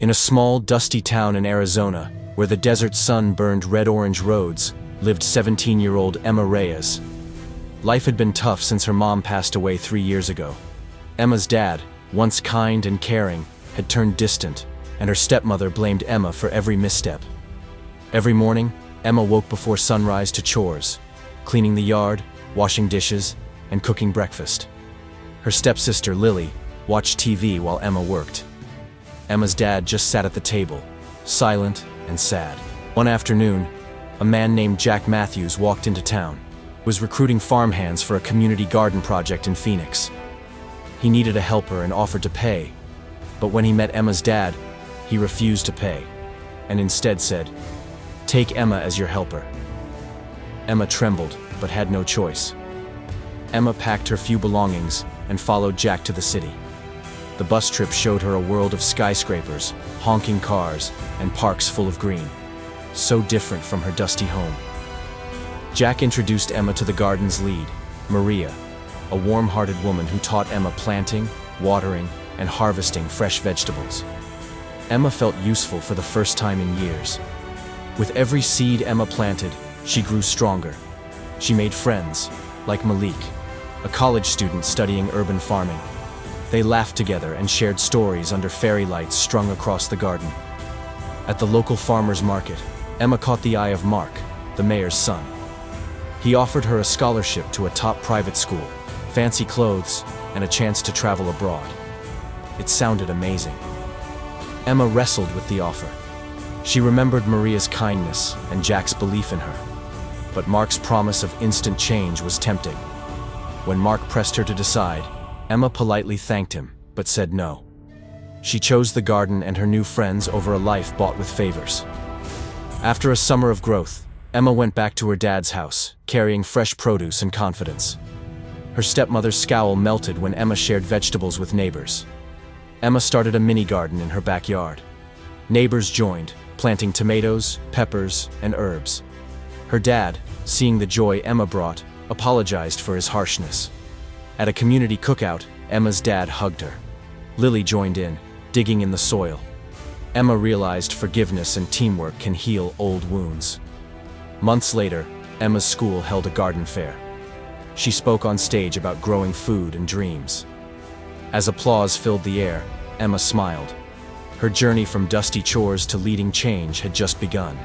In a small, dusty town in Arizona, where the desert sun burned red-orange roads, lived 17-year-old Emma Reyes. Life had been tough since her mom passed away 3 years ago. Emma's dad, once kind and caring, had turned distant, and her stepmother blamed Emma for every misstep. Every morning, Emma woke before sunrise to chores, cleaning the yard, washing dishes, and cooking breakfast. Her stepsister, Lily, watched TV while Emma worked. Emma's dad just sat at the table, silent and sad. One afternoon, a man named Jack Matthews walked into town. He was recruiting farmhands for a community garden project in Phoenix. He needed a helper and offered to pay, but when he met Emma's dad, he refused to pay, and instead said, "Take Emma as your helper." Emma trembled, but had no choice. Emma packed her few belongings and followed Jack to the city. The bus trip showed her a world of skyscrapers, honking cars, and parks full of green, so different from her dusty home. Jack introduced Emma to the garden's lead, Maria, a warm-hearted woman who taught Emma planting, watering, and harvesting fresh vegetables. Emma felt useful for the first time in years. With every seed Emma planted, she grew stronger. She made friends, like Malik, a college student studying urban farming. They laughed together and shared stories under fairy lights strung across the garden. At the local farmer's market, Emma caught the eye of Mark, the mayor's son. He offered her a scholarship to a top private school, fancy clothes, and a chance to travel abroad. It sounded amazing. Emma wrestled with the offer. She remembered Maria's kindness and Jack's belief in her. But Mark's promise of instant change was tempting. When Mark pressed her to decide, Emma politely thanked him, but said no. She chose the garden and her new friends over a life bought with favors. After a summer of growth, Emma went back to her dad's house, carrying fresh produce and confidence. Her stepmother's scowl melted when Emma shared vegetables with neighbors. Emma started a mini garden in her backyard. Neighbors joined, planting tomatoes, peppers, and herbs. Her dad, seeing the joy Emma brought, apologized for his harshness. At a community cookout, Emma's dad hugged her. Lily joined in, digging in the soil. Emma realized forgiveness and teamwork can heal old wounds. Months later, Emma's school held a garden fair. She spoke on stage about growing food and dreams. As applause filled the air, Emma smiled. Her journey from dusty chores to leading change had just begun.